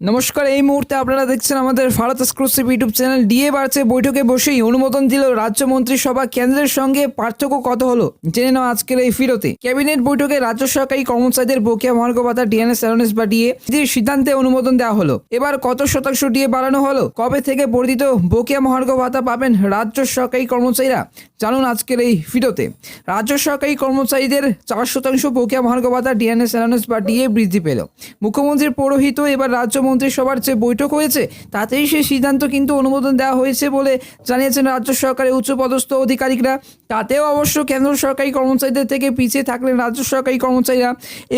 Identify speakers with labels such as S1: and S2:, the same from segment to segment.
S1: নমস্কার। এই মুহূর্তে আপনারা দেখছেন আমাদের Bharat exclusive YouTube channel. DA বাড়ছে, বৈঠকে বসেই অনুমোদন দিল রাজ্য মন্ত্রিসভা। কেন্দ্রের সঙ্গে পার্থক্য কত হলো জেনে নাও আজকের এই ভিডিওতে। ক্যাবিনেট বৈঠকে রাজ্য সরকারি কর্মচারীদের বকেয়া মহার্ঘ ভাতা ডিএনএস অ্যালোনেন্স বা ডিএ সিদ্ধান্তে অনুমোদন দেওয়া হলো। এবার কত শতাংশ ডিএ বাড়ানো হলো, কবে থেকে বর্ধিত বকেয়া মহার্ঘ ভাতা পাবেন রাজ্য সরকারি কর্মচারীরা, জানুন আজকের এই ভিডিওতে। রাজ্য সরকারি কর্মচারীদের 4% বকেয়া মহার্ঘ ভাতা ডিএনএস অ্যালোনেন্স বা ডিএ বৃদ্ধি পেল। মুখ্যমন্ত্রীর পৌরোহিত এবার রাজ্য মন্ত্রিসভার যে বৈঠক হয়েছে তাতেই সেই সিদ্ধান্ত কিন্তু অনুমোদন দেওয়া হয়েছে বলে জানিয়েছেন রাজ্য সরকারের উচ্চপদস্থ আধিকারিকরা। তাতেও অবশ্য কেন্দ্র সরকারি কর্মচারীদের থেকে পিছিয়ে থাকলেন রাজ্য সরকারি কর্মচারীরা।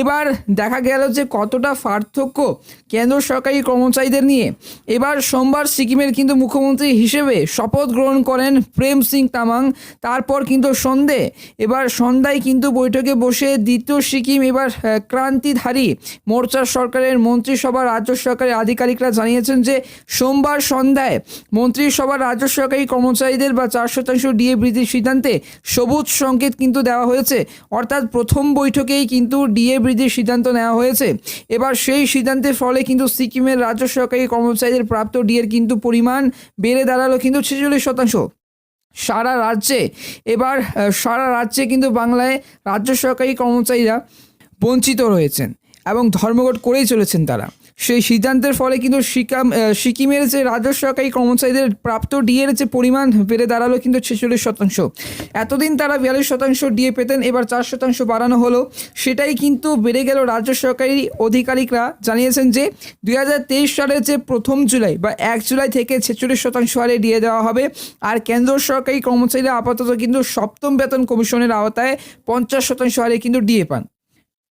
S1: এবার দেখা গেল যে কতটা পার্থক্য কেন্দ্র সরকারি কর্মচারীদের নিয়ে। এবার সোমবার সিকিমের কিন্তু মুখ্যমন্ত্রী হিসেবে শপথ গ্রহণ করেন প্রেম সিং তামাং। তারপর কিন্তু সন্ধ্যায় কিন্তু বৈঠকে বসে দ্বিতীয় সিকিম এবার ক্রান্তিধারী মোর্চার সরকারের মন্ত্রিসভা রাজ্য সরকারের আধিকারিকরা জানিয়েছেন যে সোমবার সন্ধ্যায় মন্ত্রিসভার রাজ্য সরকারি কর্মচারীদের বা 4% ডিএ বৃদ্ধির সিদ্ধান্তে সবুজ সংকেত কিন্তু দেওয়া হয়েছে। অর্থাৎ প্রথম বৈঠকেই কিন্তু ডিএ বৃদ্ধির সিদ্ধান্ত নেওয়া হয়েছে। এবার সেই সিদ্ধান্তের ফলে কিন্তু সিকিমের রাজ্য সরকারি কর্মচারীদের প্রাপ্ত ডিএর কিন্তু পরিমাণ বেড়ে দাঁড়ালো কিন্তু 46%। সারা রাজ্যে কিন্তু বাংলায় রাজ্য সরকারি কর্মচারীরা বঞ্চিত রয়েছেন এবং ধর্মঘট করেই চলেছেন তারা। সেই সিদ্ধান্তের ফলে কিন্তু সিকিমের যে রাজ্য সরকারি কর্মচারীদের প্রাপ্ত ডিএর যে পরিমাণ বেড়ে দাঁড়ালো কিন্তু 46%। এতদিন তারা 42% ডিএ পেতেন, এবার 4% বাড়ানো হলো। সেটাই কিন্তু বেড়ে গেল। রাজ্য সরকারি আধিকারিকরা জানিয়েছেন যে 2023 সালের যে 1 জুলাই বা 1 জুলাই থেকে 46% হারে ডিএ দেওয়া হবে। আর কেন্দ্র সরকারি কর্মচারীরা আপাতত কিন্তু সপ্তম বেতন কমিশনের আওতায় 50% হারে কিন্তু ডিএ পান।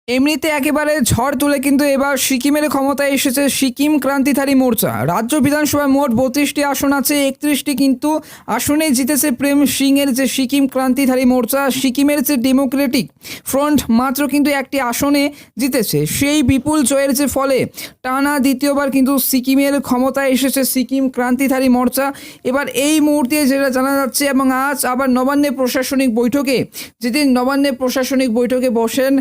S1: এমনিতে একেবারে ঝড় তুলে কিন্তু এবার সিকিমের ক্ষমতায় এসেছে সিকিম ক্রান্তিধারী মোর্চা। রাজ্য বিধানসভায় মোট 32টি আসন আছে, 31টি কিন্তু আসনে জিতেছে প্রেম সিংয়ের যে সিকিম ক্রান্তিধারী মোর্চা। সিকিমের যে ডেমোক্রেটিক ফ্রন্ট মাত্র কিন্তু একটি আসনে জিতেছে। সেই বিপুল জয়ের যে ফলে টানা দ্বিতীয়বার কিন্তু সিকিমের ক্ষমতায় এসেছে সিকিম ক্রান্তিধারী মোর্চা। এবার এই মুহূর্তে যেটা জানা যাচ্ছে, এবং আজ আবার নবান্নে প্রশাসনিক বৈঠকে, যেদিন নবান্নে প্রশাসনিক বৈঠকে বসেন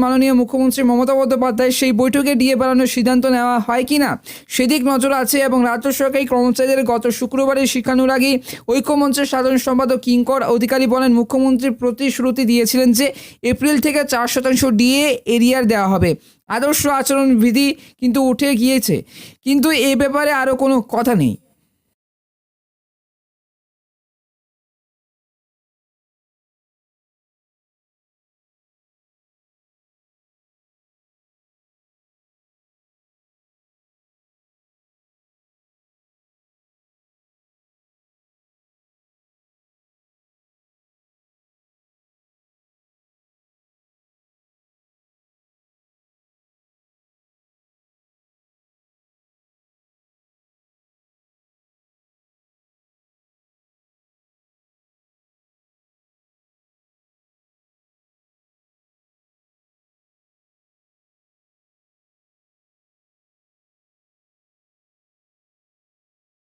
S1: মাননীয় মুখ্যমন্ত্রী মমতা বন্দ্যোপাধ্যায়, সেই বৈঠকে ডিএ বাড়ানোর সিদ্ধান্ত নেওয়া হয় কিনা সেদিক নজর আছে। এবং রাজ্য সরকারি কর্মচারীদের গত শুক্রবারের শিক্ষানুরাগী ঐক্যমঞ্চের সাধারণ সম্পাদক কিঙ্কর অধিকারী বলেন, মুখ্যমন্ত্রী প্রতিশ্রুতি দিয়েছিলেন যে এপ্রিল থেকে 4% ডিএ এরিয়ার দেওয়া হবে। আদর্শ আচরণ বিধি কিন্তু উঠে গিয়েছে, কিন্তু এ ব্যাপারে আরও কোনো কথা নেই।